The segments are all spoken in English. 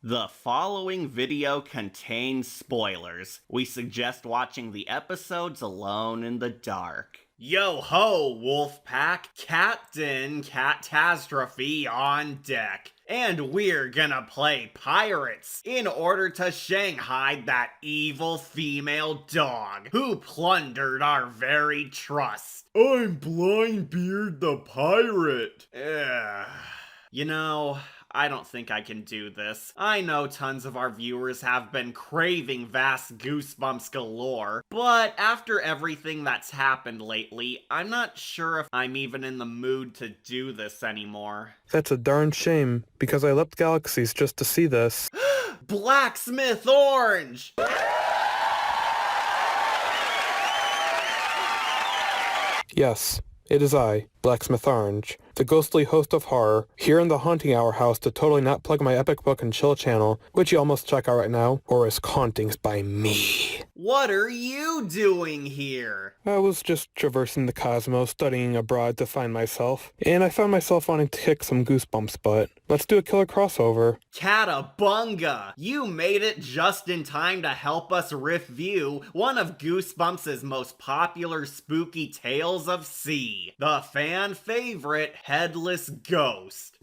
The following video contains spoilers. We suggest watching the episodes alone in the dark. Yo ho, Wolfpack! Captain CatTazTrophy on deck. And we're gonna play pirates in order to shanghai that evil female dog who plundered our very trust. I'm Blindbeard the pirate. You know, I don't think I can do this. I know tons of our viewers have been craving vast Goosebumps galore, but after everything that's happened lately, I'm not sure if I'm even in the mood to do this anymore. That's a darn shame, because I leapt galaxies just to see this. Blacksmithorange! Yes, it is I, Blacksmithorange, the ghostly host of horror, here in the Haunting Hour house to totally not plug my epic book and chill channel, which you almost check out right now, or is Hauntings by me. What are you doing here? I was just traversing the cosmos, studying abroad to find myself, and I found myself wanting to kick some Goosebumps butt. Let's do a killer crossover. Catabunga! You made it just in time to help us review one of Goosebumps' most popular spooky tales of sea, the fan favorite Headless Ghost.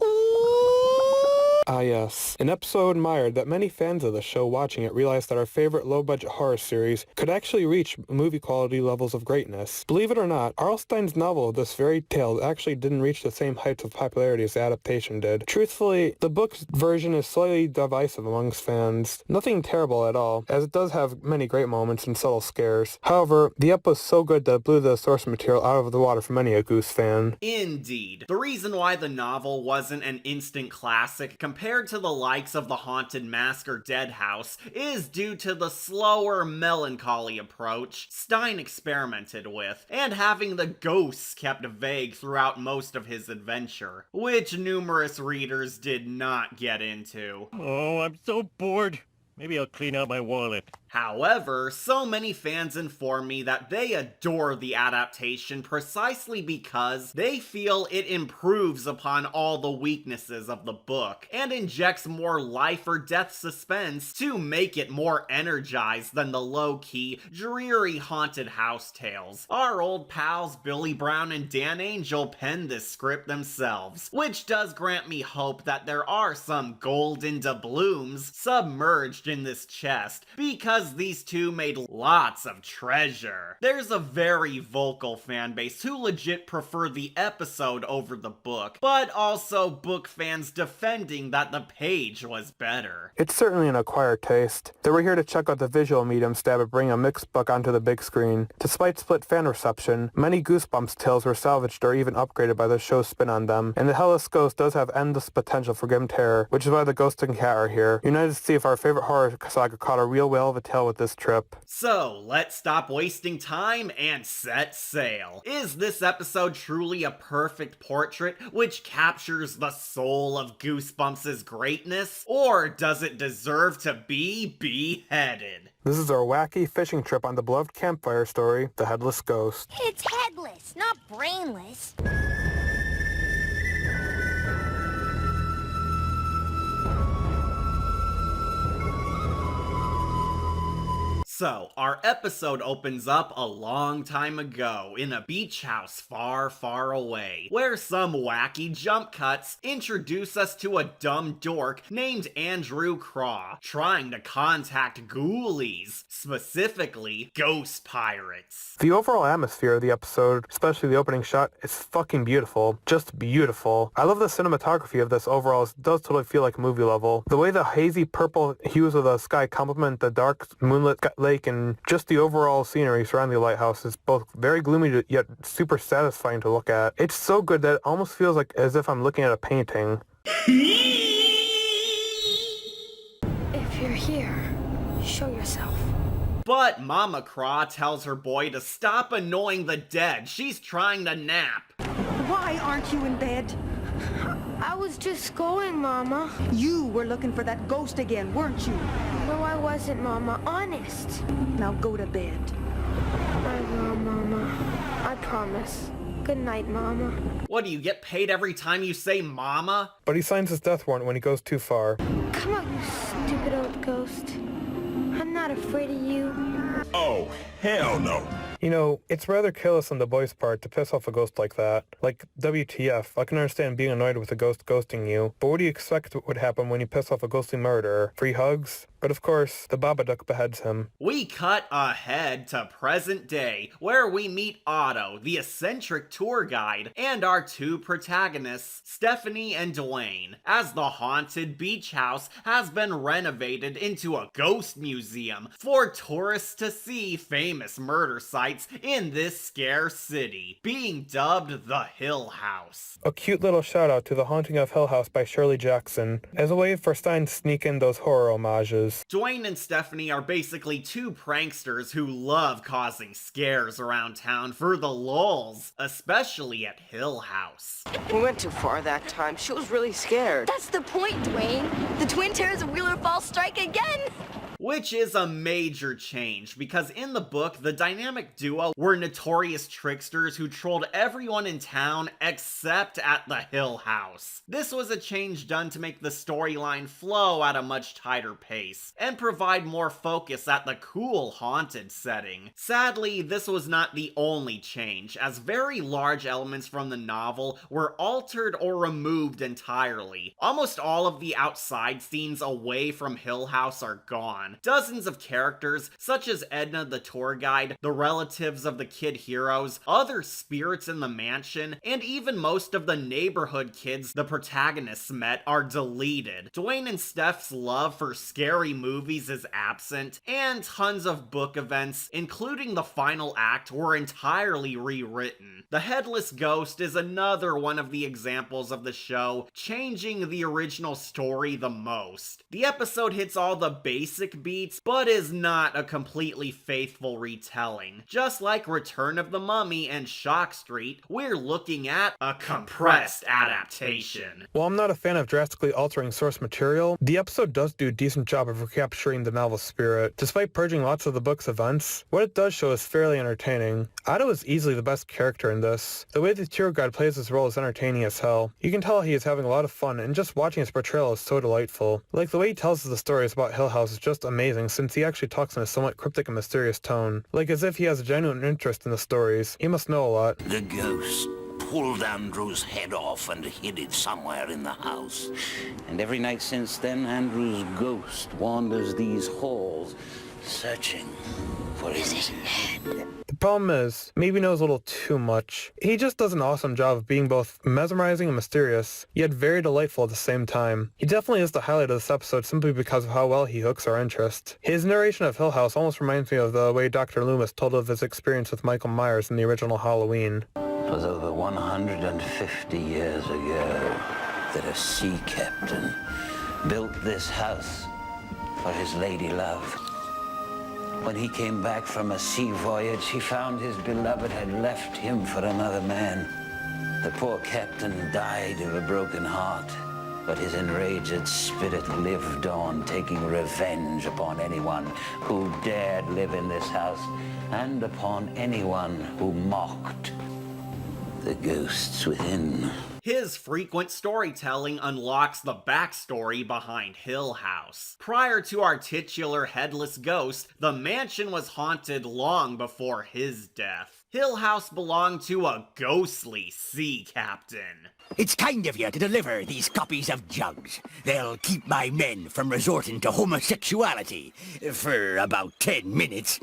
Ah yes, an episode admired that many fans of the show watching it realized that our favorite low-budget horror series could actually reach movie quality levels of greatness. Believe it or not, R.L. Stine's novel of this very tale actually didn't reach the same heights of popularity as the adaptation did. Truthfully, the book's version is slightly divisive amongst fans. Nothing terrible at all, as it does have many great moments and subtle scares. However, the ep was so good that it blew the source material out of the water for many a Goose fan. Indeed. The reason why the novel wasn't an instant classic compared to the likes of The Haunted Mask or Dead House is due to the slower, melancholy approach Stine experimented with, and having the ghosts kept vague throughout most of his adventure, which numerous readers did not get into. Oh, I'm so bored. Maybe I'll clean out my wallet. However, so many fans inform me that they adore the adaptation precisely because they feel it improves upon all the weaknesses of the book and injects more life or death suspense to make it more energized than the low-key, dreary haunted house tales. Our old pals Billy Brown and Dan Angel penned this script themselves, which does grant me hope that there are some golden doubloons submerged in this chest, because these two made lots of treasure. There's a very vocal fan base who legit prefer the episode over the book, but also book fans defending that the page was better. It's certainly an acquired taste. They were here to check out the visual medium stab at bringing a mixed book onto the big screen. Despite split fan reception, many Goosebumps tales were salvaged or even upgraded by the show's spin on them, and the Headless Ghost does have endless potential for grim terror, which is why the Ghost and Cat are here, united to see if our favorite horror saga caught a real whale of a tail with this trip. So, let's stop wasting time and set sail. Is this episode truly a perfect portrait which captures the soul of Goosebumps' greatness? Or does it deserve to be beheaded? This is our wacky fishing trip on the beloved campfire story, The Headless Ghost. It's headless, not brainless. So, our episode opens up a long time ago in a beach house far, far away, where some wacky jump cuts introduce us to a dumb dork named Andrew Craw, trying to contact ghoulies, specifically ghost pirates. The overall atmosphere of the episode, especially the opening shot, is fucking beautiful. Just beautiful. I love the cinematography of this overall. It does totally feel like a movie level. The way the hazy purple hues of the sky complement the dark moonlit lake and just the overall scenery surrounding the lighthouse is both very gloomy yet super satisfying to look at. It's so good that it almost feels like as if I'm looking at a painting. If you're here, show yourself. But Mama Craw tells her boy to stop annoying the dead. She's trying to nap. Why aren't you in bed? I was just going, Mama. You were looking for that ghost again, weren't you? No, I wasn't, Mama. Honest. Now go to bed. I will, Mama. I promise. Good night, Mama. What, do you get paid every time you say mama? But he signs his death warrant when he goes too far. Come on, you stupid old ghost. I'm not afraid of you. Oh, hell no. You know, it's rather careless on the boy's part to piss off a ghost like that. Like, WTF, I can understand being annoyed with a ghost ghosting you, but what do you expect would happen when you piss off a ghostly murderer? Free hugs? But of course, the Babadook beheads him. We cut ahead to present day, where we meet Otto, the eccentric tour guide, and our two protagonists, Stephanie and Dwayne, as the haunted beach house has been renovated into a ghost museum for tourists to see famous murder sites in this scare city, being dubbed the Hill House. A cute little shout out to The Haunting of Hill House by Shirley Jackson, as a way for Stine to sneak in those horror homages. Dwayne and Stephanie are basically two pranksters who love causing scares around town for the lulz, especially at Hill House. We went too far that time. She was really scared. That's the point, Dwayne. The twin terrors of Wheeler Falls strike again. Which is a major change, because in the book, the dynamic duo were notorious tricksters who trolled everyone in town except at the Hill House. This was a change done to make the storyline flow at a much tighter pace, and provide more focus at the cool haunted setting. Sadly, this was not the only change, as very large elements from the novel were altered or removed entirely. Almost all of the outside scenes away from Hill House are gone. Dozens of characters, such as Edna the tour guide, the relatives of the kid heroes, other spirits in the mansion, and even most of the neighborhood kids the protagonists met are deleted. Dwayne and Steph's love for scary movies is absent, and tons of book events, including the final act, were entirely rewritten. The Headless Ghost is another one of the examples of the show changing the original story the most. The episode hits all the basic beats, but is not a completely faithful retelling. Just like Return of the Mummy and Shock Street, we're looking at a compressed adaptation. While I'm not a fan of drastically altering source material, the episode does do a decent job of recapturing the novel's spirit. Despite purging lots of the book's events, what it does show is fairly entertaining. Otto is easily the best character in this. The way the tour guide plays his role is entertaining as hell. You can tell he is having a lot of fun, and just watching his portrayal is so delightful. Like, the way he tells us the stories about Hill House is just amazing, since he actually talks in a somewhat cryptic and mysterious tone. Like as if he has a genuine interest in the stories. He must know a lot. The ghost pulled Andrew's head off and hid it somewhere in the house. And every night since then, Andrew's ghost wanders these halls, searching for his head. The problem is, maybe knows a little too much. He just does an awesome job of being both mesmerizing and mysterious, yet very delightful at the same time. He definitely is the highlight of this episode simply because of how well he hooks our interest. His narration of Hill House almost reminds me of the way Dr. Loomis told of his experience with Michael Myers in the original Halloween. It was over 150 years ago that a sea captain built this house for his lady love. When he came back from a sea voyage, he found his beloved had left him for another man. The poor captain died of a broken heart, but his enraged spirit lived on, taking revenge upon anyone who dared live in this house, and upon anyone who mocked the ghosts within. His frequent storytelling unlocks the backstory behind Hill House. Prior to our titular Headless Ghost, the mansion was haunted long before his death. Hill House belonged to a ghostly sea captain. It's kind of you to deliver these copies of jugs. They'll keep my men from resorting to homosexuality for about 10 minutes.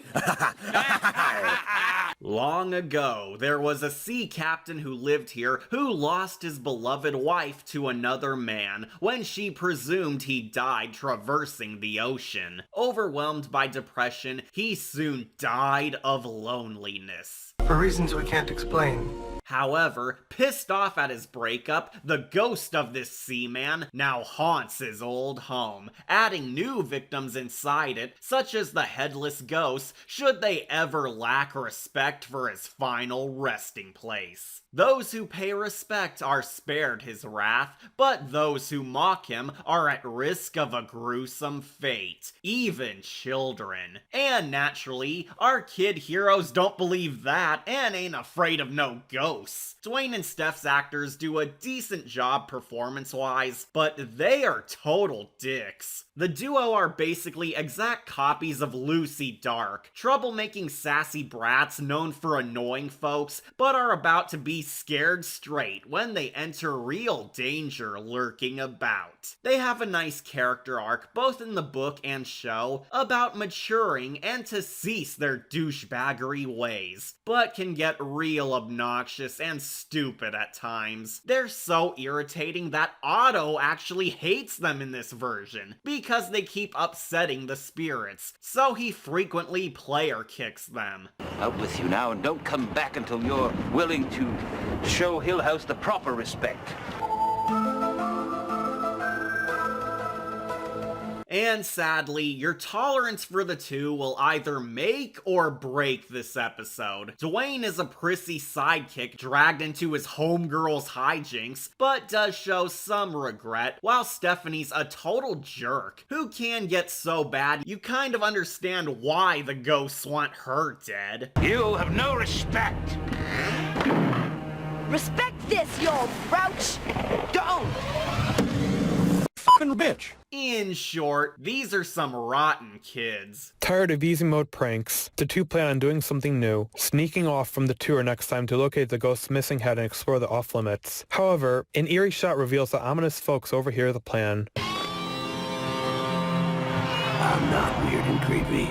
Long ago, there was a sea captain who lived here who lost his beloved wife to another man when she presumed he died traversing the ocean. Overwhelmed by depression, he soon died of loneliness. For reasons we can't explain. However, pissed off at his breakup, the ghost of this seaman now haunts his old home, adding new victims inside it, such as the Headless Ghost, should they ever lack respect for his final resting place. Those who pay respect are spared his wrath, but those who mock him are at risk of a gruesome fate, even children. And naturally, our kid heroes don't believe that and ain't afraid of no ghost. ghosts. Dwayne and Steph's actors do a decent job performance-wise, but they are total dicks. The duo are basically exact copies of Lucy Dark, troublemaking sassy brats known for annoying folks, but are about to be scared straight when they enter real danger lurking about. They have a nice character arc, both in the book and show, about maturing and to cease their douchebaggery ways, but can get real obnoxious and stupid at times. They're so irritating that Otto actually hates them in this version, because they keep upsetting the spirits, so he frequently player kicks them. Out with you now, and don't come back until you're willing to show Hill House the proper respect. And sadly, your tolerance for the two will either make or break this episode. Dwayne is a prissy sidekick dragged into his homegirl's hijinks, but does show some regret, while Stephanie's a total jerk, who can get so bad you kind of understand why the ghosts want her dead. You have no respect! Respect this, you old grouch! Don't! Fucking bitch. In short, these are some rotten kids. Tired of easy mode pranks, the two plan on doing something new, sneaking off from the tour next time to locate the ghost's missing head and explore the off-limits. However, an eerie shot reveals that ominous folks overhear the plan. I'm not weird and creepy.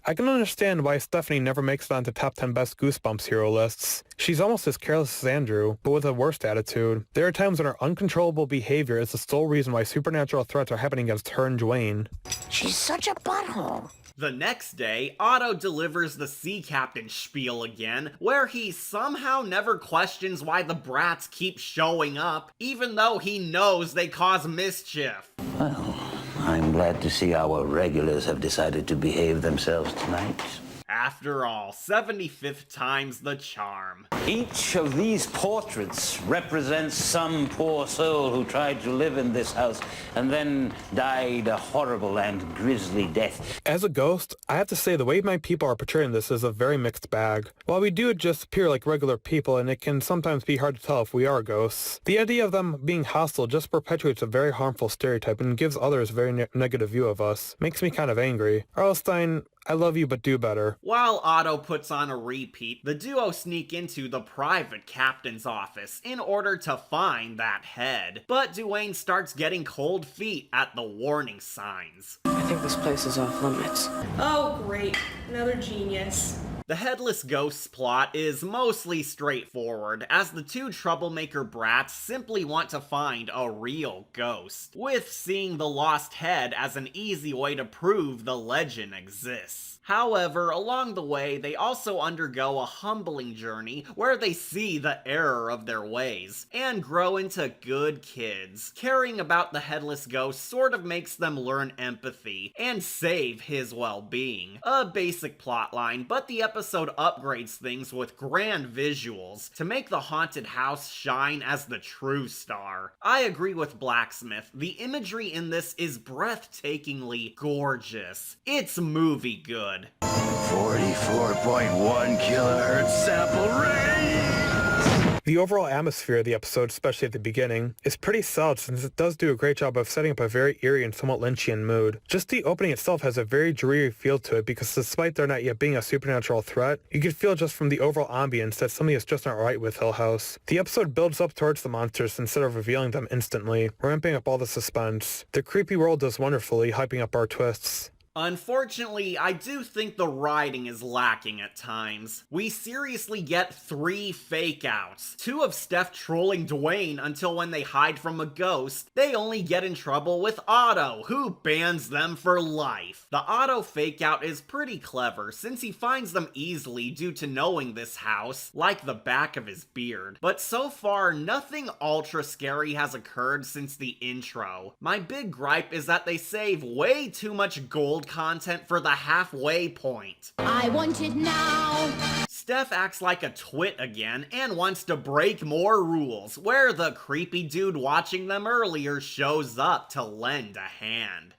I can understand why Stephanie never makes it onto top 10 best Goosebumps hero lists. She's almost as careless as Andrew, but with a worse attitude. There are times when her uncontrollable behavior is the sole reason why supernatural threats are happening against her and Dwayne. She's such a butthole. The next day, Otto delivers the sea captain spiel again, where he somehow never questions why the brats keep showing up, even though he knows they cause mischief. Well, I'm glad to see our regulars have decided to behave themselves tonight. After all, 75th time's the charm. Each of these portraits represents some poor soul who tried to live in this house and then died a horrible and grisly death. As a ghost, I have to say the way my people are portraying this is a very mixed bag. While we do just appear like regular people and it can sometimes be hard to tell if we are ghosts, the idea of them being hostile just perpetuates a very harmful stereotype and gives others a very negative view of us. Makes me kind of angry. Stine, I love you, but do better. While Otto puts on a repeat, the duo sneak into the private captain's office in order to find that head. But Dwayne starts getting cold feet at the warning signs. I think this place is off limits. Oh, great. Another genius. The Headless Ghost's plot is mostly straightforward, as the two troublemaker brats simply want to find a real ghost, with seeing the lost head as an easy way to prove the legend exists. However, along the way, they also undergo a humbling journey where they see the error of their ways and grow into good kids. Caring about the Headless Ghost sort of makes them learn empathy and save his well-being. A basic plotline, but the episode upgrades things with grand visuals to make the haunted house shine as the true star. I agree with Blacksmith. The imagery in this is breathtakingly gorgeous. It's movie good. 44.1 kilohertz sample rate! The overall atmosphere of the episode, especially at the beginning, is pretty solid since it does do a great job of setting up a very eerie and somewhat Lynchian mood. Just the opening itself has a very dreary feel to it because despite there not yet being a supernatural threat, you can feel just from the overall ambience that something is just not right with Hill House. The episode builds up towards the monsters instead of revealing them instantly, ramping up all the suspense. The creepy world does wonderfully, hyping up our twists. Unfortunately, I do think the writing is lacking at times. We seriously get 3 fake outs. 2 of Steph trolling Dwayne until when they hide from a ghost, they only get in trouble with Otto, who bans them for life. The Otto fake out is pretty clever since he finds them easily due to knowing this house like the back of his beard. But so far, nothing ultra scary has occurred since the intro. My big gripe is that they save way too much gold content for the halfway point. I want it now. Steph acts like a twit again and wants to break more rules, where the creepy dude watching them earlier shows up to lend a hand.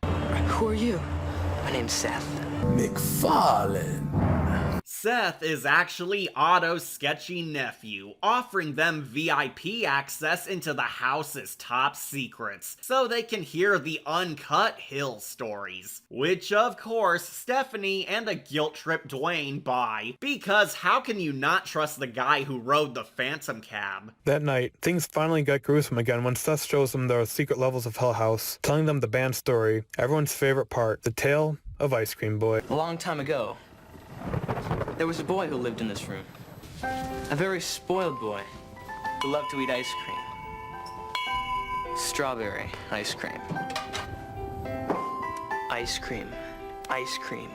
Who are you? My name's Seth. McFarlane. Seth is actually Otto's sketchy nephew, offering them VIP access into the house's top secrets, so they can hear the uncut Hill stories. Which, of course, Stephanie and a guilt-tripped Dwayne buy, because how can you not trust the guy who rode the Phantom cab? That night, things finally get gruesome again when Seth shows them the secret levels of Hell House, telling them the band's story, everyone's favorite part, the tale of Ice Cream Boy. A long time ago, there was a boy who lived in this room. A very spoiled boy who loved to eat ice cream. Strawberry ice cream. Ice cream. Ice cream.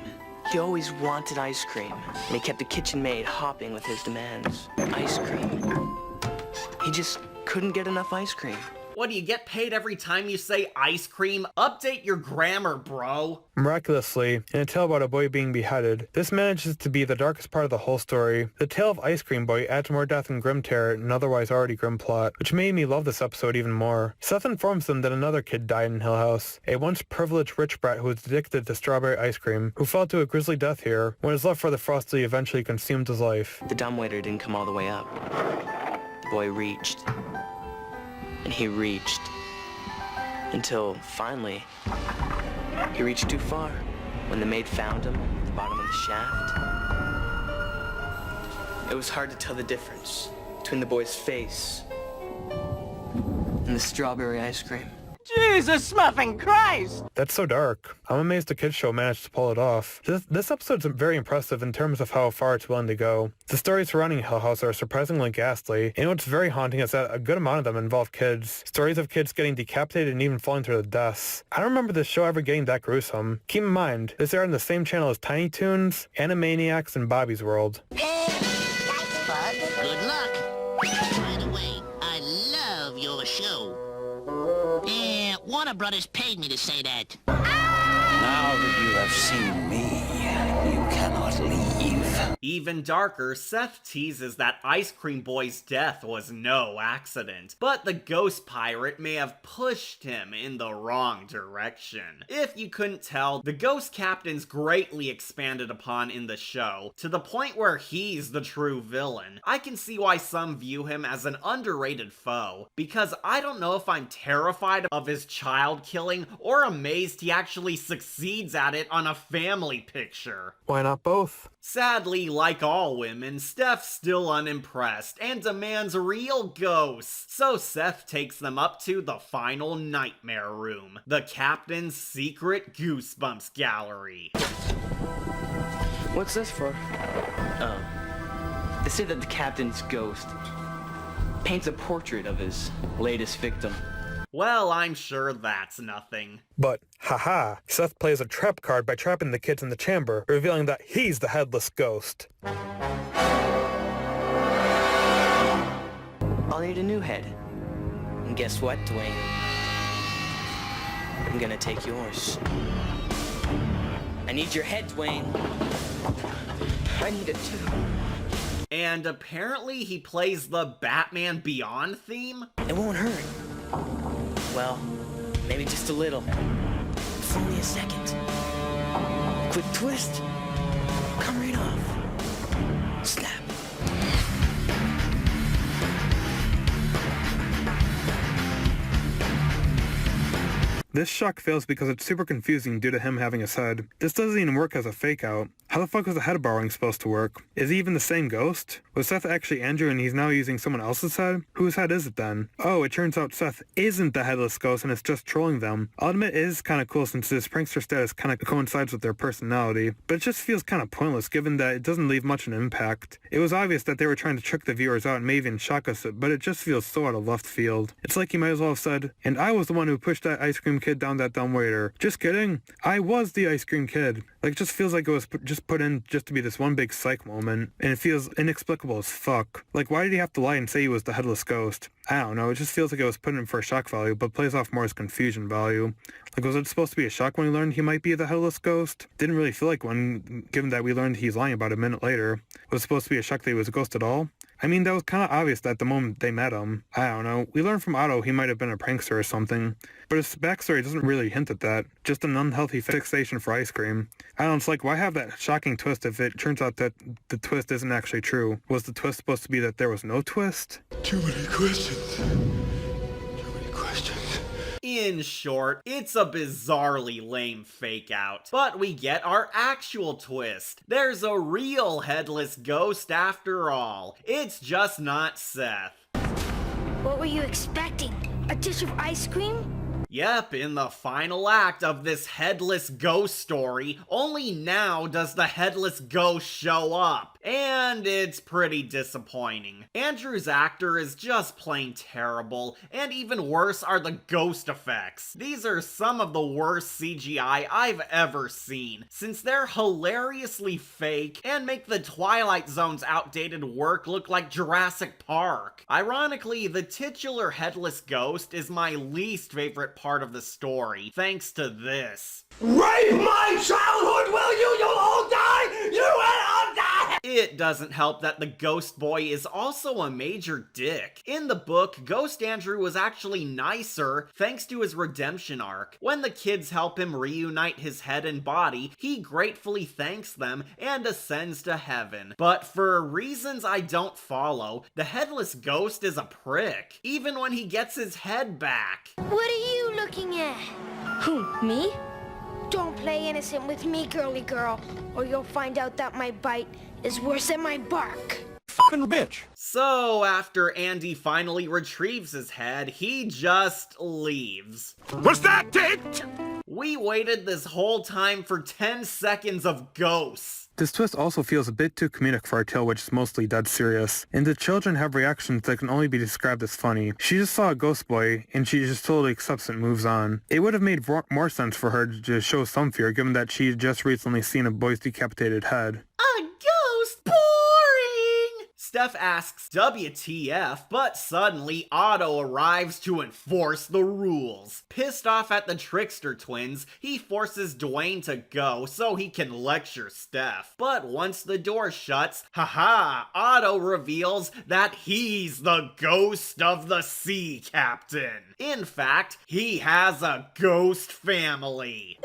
He always wanted ice cream, and he kept the kitchen maid hopping with his demands. Ice cream. He just couldn't get enough ice cream. What, do you get paid every time you say ice cream? Update your grammar, bro. Miraculously, in a tale about a boy being beheaded, this manages to be the darkest part of the whole story. The tale of Ice Cream Boy adds more death and grim terror in an otherwise already grim plot, which made me love this episode even more. Seth informs them that another kid died in Hill House, a once privileged rich brat who was addicted to strawberry ice cream, who fell to a grisly death here, when his love for the Frosty eventually consumed his life. The dumbwaiter didn't come all the way up. The boy reached. And he reached. Until, finally, he reached too far. When the maid found him at the bottom of the shaft. It was hard to tell the difference between the boy's face and the strawberry ice cream. Jesus muffin Christ! That's so dark. I'm amazed the kids show managed to pull it off. This episode's very impressive in terms of how far it's willing to go. The stories surrounding Hill House are surprisingly ghastly, and what's very haunting is that a good amount of them involve kids. Stories of kids getting decapitated and even falling to their deaths. I don't remember this show ever getting that gruesome. Keep in mind, this aired on the same channel as Tiny Toons, Animaniacs, and Bobby's World. Thanks, bud. Good luck. By the way, I love your show. Warner Brothers paid me to say that. Now that you have seen me, you cannot leave. Even darker, Seth teases that Ice Cream Boy's death was no accident, but the ghost pirate may have pushed him in the wrong direction. If you couldn't tell, the ghost captain's greatly expanded upon in the show, to the point where he's the true villain. I can see why some view him as an underrated foe, because I don't know if I'm terrified of his child killing or amazed he actually succeeds at it on a family picture. Why not both? Sadly, like all women, Steph's still unimpressed and demands real ghosts, so Seth takes them up to the final nightmare room, the captain's secret Goosebumps gallery. What's this for? Oh. They say that the captain's ghost paints a portrait of his latest victim. Well, I'm sure that's nothing. But, haha, Seth plays a trap card by trapping the kids in the chamber, revealing that he's the headless ghost. I'll need a new head. And guess what, Dwayne? I'm gonna take yours. I need your head, Dwayne. I need it too. And apparently he plays the Batman Beyond theme? It won't hurt. Well, maybe just a little. It's only a second. Quick twist. Come right off. Snap. This shock fails because it's super confusing due to him having his head. This doesn't even work as a fake out. How the fuck was the head borrowing supposed to work? Is he even the same ghost? Was Seth actually Andrew and he's now using someone else's head? Whose head is it then? Oh, it turns out Seth isn't the headless ghost and it's just trolling them. I'll admit it is kind of cool since his prankster status kind of coincides with their personality, but it just feels kind of pointless given that it doesn't leave much of an impact. It was obvious that they were trying to trick the viewers out and maybe even shock us, but it just feels so out of left field. It's like you might as well have said, and I was the one who pushed that ice cream kid down that dumb waiter. Just kidding. I was the ice cream kid. Like, it just feels like it was just put in just to be this one big psych moment, and it feels inexplicable as fuck. Like, why did he have to lie and say he was the headless ghost? I don't know, it just feels like it was put in for shock value, but plays off more as confusion value. Like, was it supposed to be a shock when we learned he might be the headless ghost? Didn't really feel like one, given that we learned he's lying about a minute later. Was it supposed to be a shock that he was a ghost at all? I mean, that was kind of obvious at the moment they met him. I don't know. We learned from Otto he might have been a prankster or something. But his backstory doesn't really hint at that. Just an unhealthy fixation for ice cream. I don't know, it's like, why have that shocking twist if it turns out that the twist isn't actually true? Was the twist supposed to be that there was no twist? Too many questions. Too many questions. In short, it's a bizarrely lame fake out. But we get our actual twist. There's a real headless ghost after all. It's just not Seth. What were you expecting? A dish of ice cream? Yep, in the final act of this headless ghost story, only now does the headless ghost show up. And it's pretty disappointing. Andrew's actor is just plain terrible, and even worse are the ghost effects. These are some of the worst CGI I've ever seen, since they're hilariously fake and make the Twilight Zone's outdated work look like Jurassic Park. Ironically, the titular headless ghost is my least favorite part of the story, thanks to this. Rape my childhood, will you? You'll all die! You will all die! It doesn't help that the ghost boy is also a major dick. In the book, Ghost Andrew was actually nicer thanks to his redemption arc. When the kids help him reunite his head and body, he gratefully thanks them and ascends to heaven. But for reasons I don't follow, the headless ghost is a prick, even when he gets his head back. What are you looking at? Who, me? Don't play innocent with me, girly girl, or you'll find out that my bite is worse than my bark. Fucking bitch. So, after Andy finally retrieves his head, he just leaves. Was that it? We waited this whole time for 10 seconds of ghosts. This twist also feels a bit too comedic for our tale, which is mostly dead serious. And the children have reactions that can only be described as funny. She just saw a ghost boy, and she just totally accepts and moves on. It would have made more sense for her to show some fear, given that she had just recently seen a boy's decapitated head. A ghost? Boring! Steph asks WTF, but suddenly Otto arrives to enforce the rules. Pissed off at the trickster twins, he forces Dwayne to go so he can lecture Steph. But once the door shuts, haha, Otto reveals that he's the ghost of the sea captain. In fact, he has a ghost family.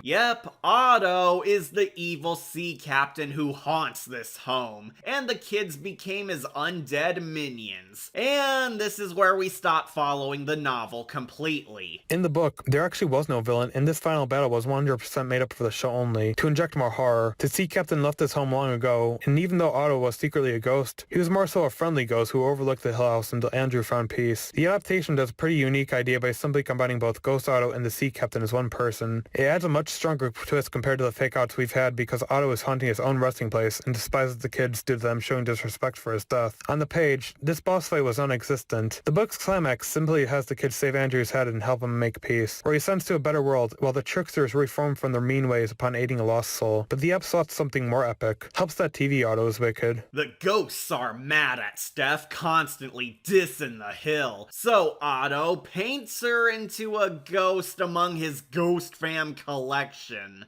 Yep, Otto is the evil sea captain who haunts this home, and the kids became his undead minions. And this is where we stop following the novel completely. In the book, there actually was no villain, and this final battle was 100% made up for the show only, to inject more horror. The sea captain left his home long ago, and even though Otto was secretly a ghost, he was more so a friendly ghost who overlooked the Hill House until Andrew found peace. The adaptation does a pretty unique idea by simply combining both Ghost Otto and the sea captain as one person. It adds a much stronger twist compared to the fake outs we've had because Otto is haunting his own resting place and despises the kids due to them showing disrespect for his death. On the page, this boss fight was non-existent. The book's climax simply has the kids save Andrew's head and help him make peace, where he sends to a better world while the tricksters reform from their mean ways upon aiding a lost soul. But the episode's something more epic. Helps that TV Otto is wicked. The ghosts are mad at Steph, constantly dissing the hill. So Otto paints her into a ghost among his Ghost Fam collection.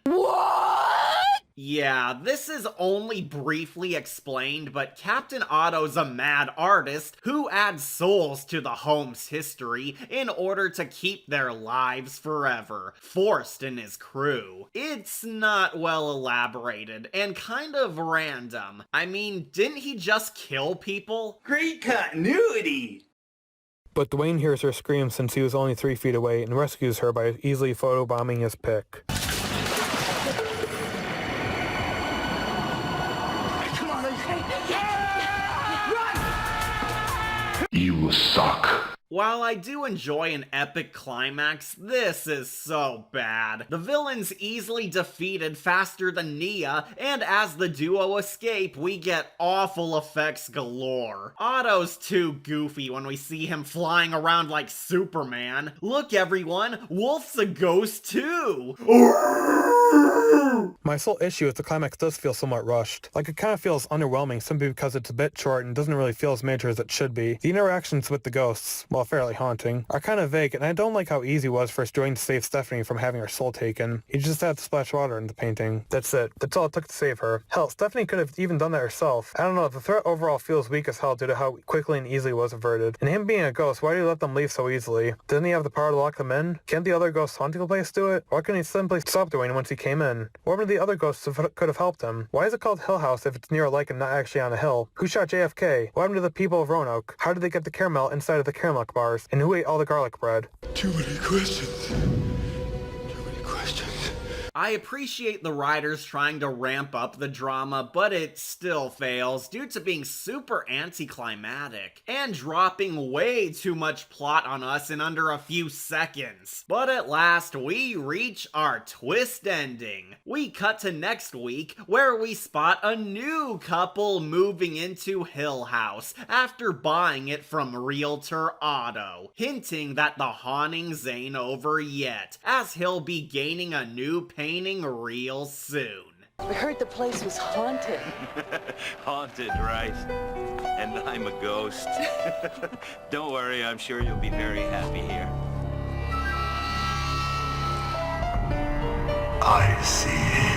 What? Yeah, this is only briefly explained, but Captain Otto's a mad artist who adds souls to the home's history in order to keep their lives forever, forced in his crew. It's not well elaborated and kind of random. I mean, didn't he just kill people? Great continuity! But Dwayne hears her scream since he was only 3 feet away and rescues her by easily photobombing his pick. You suck. While I do enjoy an epic climax, this is so bad. The villain's easily defeated faster than Nia, and as the duo escape, we get awful effects galore. Otto's too goofy when we see him flying around like Superman. Look everyone, Wolf's a ghost too! My sole issue is the climax does feel somewhat rushed. Like, it kind of feels underwhelming simply because it's a bit short and doesn't really feel as major as it should be. The interactions with the ghosts, while fairly haunting, are kind of vague, and I don't like how easy it was for Dwayne to save Stephanie from having her soul taken. He just had to splash water in the painting. That's it. That's all it took to save her. Hell, Stephanie could have even done that herself. I don't know, the threat overall feels weak as hell due to how quickly and easily it was averted. And him being a ghost, why do you let them leave so easily? Didn't he have the power to lock them in? Can't the other ghosts haunting the place do it? Why couldn't he simply stop Dwayne once he came in? What were the other ghosts could have helped him? Why is it called Hill House if it's near a lake and not actually on a hill? Who shot JFK? What happened to the people of Roanoke? How did they get the caramel inside of the caramel bars? And who ate all the garlic bread? Too many questions. I appreciate the writers trying to ramp up the drama, but it still fails due to being super anticlimactic and dropping way too much plot on us in under a few seconds. But at last, we reach our twist ending. We cut to next week, where we spot a new couple moving into Hill House after buying it from realtor Otto, hinting that the hauntings ain't over yet, as he'll be gaining a new painting real soon. We heard the place was haunted. Haunted, right? And I'm a ghost. Don't worry, I'm sure you'll be very happy here. I see you.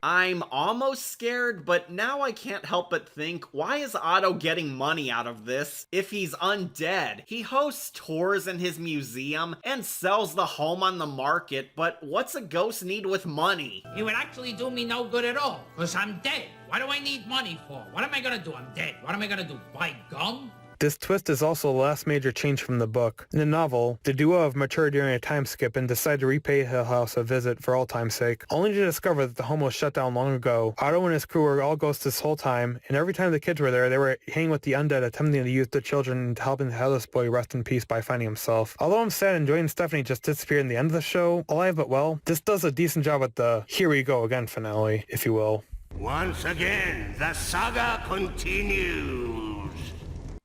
I'm almost scared, but now I can't help but think, why is Otto getting money out of this if he's undead? He hosts tours in his museum and sells the home on the market, but what's a ghost need with money? It would actually do me no good at all, because I'm dead. What do I need money for? What am I gonna do? I'm dead. What am I gonna do? Buy gum? This twist is also the last major change from the book. In the novel, the duo have matured during a time skip and decide to repay Hill House a visit for all time's sake, only to discover that the home was shut down long ago. Otto and his crew were all ghosts this whole time, and every time the kids were there, they were hanging with the undead, attempting to use the children into helping the Headless boy rest in peace by finding himself. Although I'm sad Joy and Stephanie just disappeared in the end of the show, alive but well, this does a decent job at the here we go again finale, if you will. Once again, the saga continues.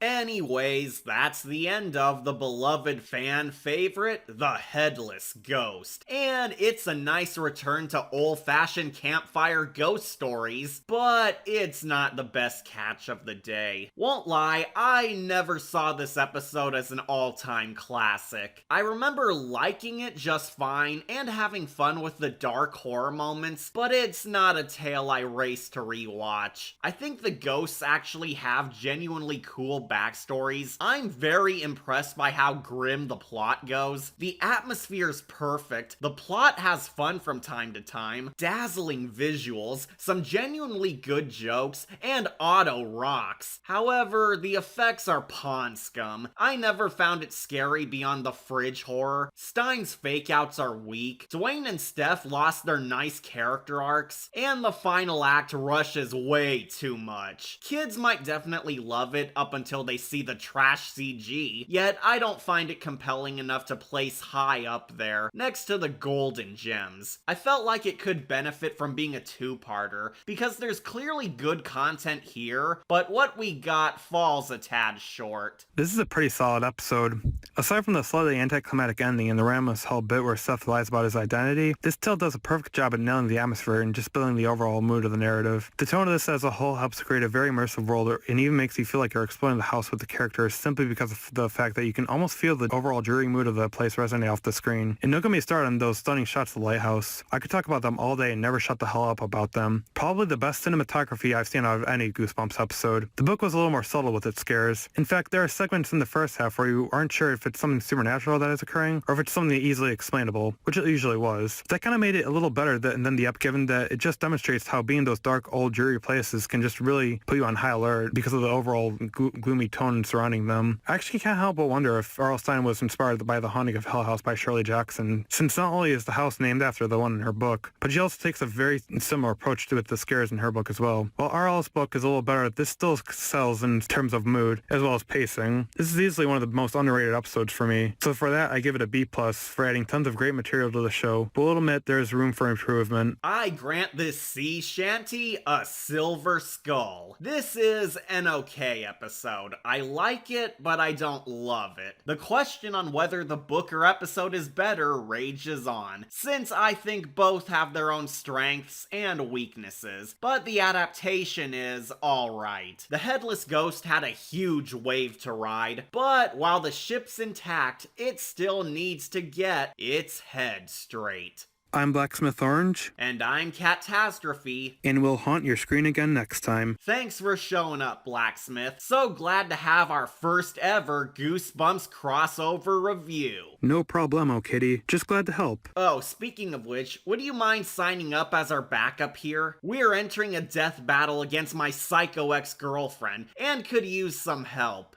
Anyways, that's the end of the beloved fan favorite, the Headless Ghost. And it's a nice return to old-fashioned campfire ghost stories, but it's not the best catch of the day. Won't lie, I never saw this episode as an all-time classic. I remember liking it just fine and having fun with the dark horror moments, but it's not a tale I race to rewatch. I think the ghosts actually have genuinely cool backstories. I'm very impressed by how grim the plot goes. The atmosphere's perfect, the plot has fun from time to time, dazzling visuals, some genuinely good jokes, and Otto rocks. However, the effects are pond scum. I never found it scary beyond the fridge horror. Stine's fake-outs are weak, Dwayne and Steph lost their nice character arcs, and the final act rushes way too much. Kids might definitely love it up until they see the trash CG, yet I don't find it compelling enough to place high up there, next to the golden gems. I felt like it could benefit from being a two-parter, because there's clearly good content here, but what we got falls a tad short. This is a pretty solid episode. Aside from the slightly anticlimactic ending and the Ramos Hell bit where Seth lies about his identity, this tale does a perfect job at nailing the atmosphere and just building the overall mood of the narrative. The tone of this as a whole helps create a very immersive world and even makes you feel like you're exploring the house with the characters simply because of the fact that you can almost feel the overall dreary mood of the place resonate off the screen. And don't get me started on those stunning shots of the lighthouse. I could talk about them all day and never shut the hell up about them. Probably the best cinematography I've seen out of any Goosebumps episode. The book was a little more subtle with its scares. In fact, there are segments in the first half where you aren't sure if it's something supernatural that is occurring or if it's something easily explainable, which it usually was. That kind of made it a little better than the ep, given that it just demonstrates how being those dark, old, dreary places can just really put you on high alert because of the overall gloomy tone surrounding them. I actually can't help but wonder if R.L. Stine was inspired by The Haunting of Hill House by Shirley Jackson, since not only is the house named after the one in her book, but she also takes a very similar approach to it, the scares in her book as well. While R.L.'s book is a little better, this still sells in terms of mood, as well as pacing. This is easily one of the most underrated episodes for me, so for that I give it a B+ for adding tons of great material to the show, but will admit there is room for improvement. I grant this sea shanty a silver skull. This is an okay episode. episode. I like it, but I don't love it. The question on whether the book or episode is better rages on, since I think both have their own strengths and weaknesses, but the adaptation is alright. The Headless Ghost had a huge wave to ride, but while the ship's intact, it still needs to get its head straight. I'm Blacksmithorange. And I'm CatTazTrophy. And we'll haunt your screen again next time. Thanks for showing up, Blacksmith. So glad to have our first ever Goosebumps crossover review. No problemo, kitty. Just glad to help. Oh, speaking of which, would you mind signing up as our backup here? We're entering a death battle against my psycho ex-girlfriend, and could use some help.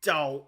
Don't.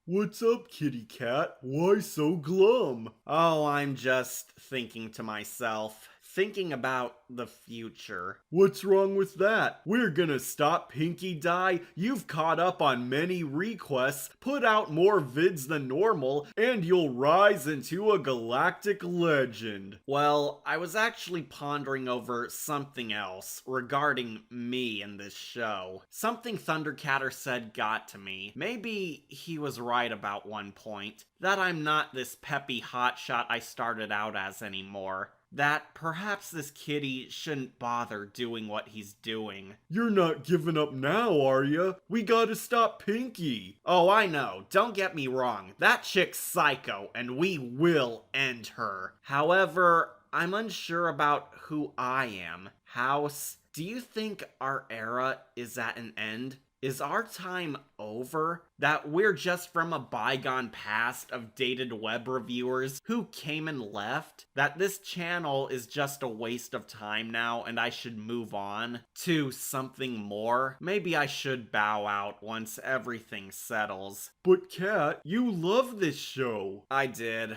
What's up, kitty cat? Why so glum? Oh, I'm just thinking to myself. Thinking about the future. What's wrong with that? We're gonna stop Pinky Dye. You've caught up on many requests, put out more vids than normal, and you'll rise into a galactic legend. Well, I was actually pondering over something else regarding me in this show. Something Thundercatter said got to me. Maybe he was right about one point. That I'm not this peppy hotshot I started out as anymore. That perhaps this kitty shouldn't bother doing what he's doing. You're not giving up now, are ya? We gotta stop Pinky. Oh, I know. Don't get me wrong. That chick's psycho, and we will end her. However, I'm unsure about who I am. House, do you think our era is at an end? Is our time over? That we're just from a bygone past of dated web reviewers who came and left? That this channel is just a waste of time now and I should move on to something more? Maybe I should bow out once everything settles. But Cat, you love this show. I did.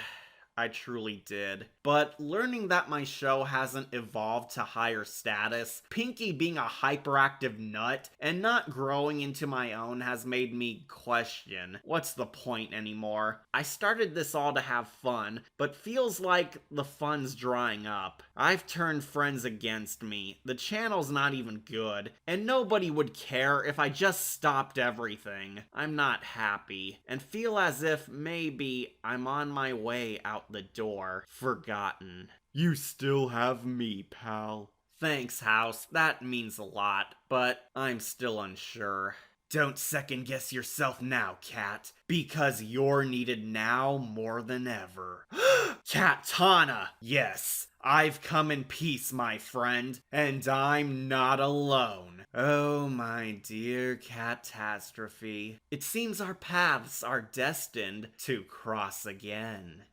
I truly did. But learning that my show hasn't evolved to higher status, Pinky being a hyperactive nut, and not growing into my own has made me question, what's the point anymore? I started this all to have fun, but feels like the fun's drying up. I've turned friends against me, the channel's not even good, and nobody would care if I just stopped everything. I'm not happy, and feel as if maybe I'm on my way out the door, forgotten. You still have me, pal. Thanks, House. That means a lot, but I'm still unsure. Don't second guess yourself now, Cat, because you're needed now more than ever. Katana! Yes, I've come in peace, my friend, and I'm not alone. Oh, my dear CatTazTrophy. It seems our paths are destined to cross again.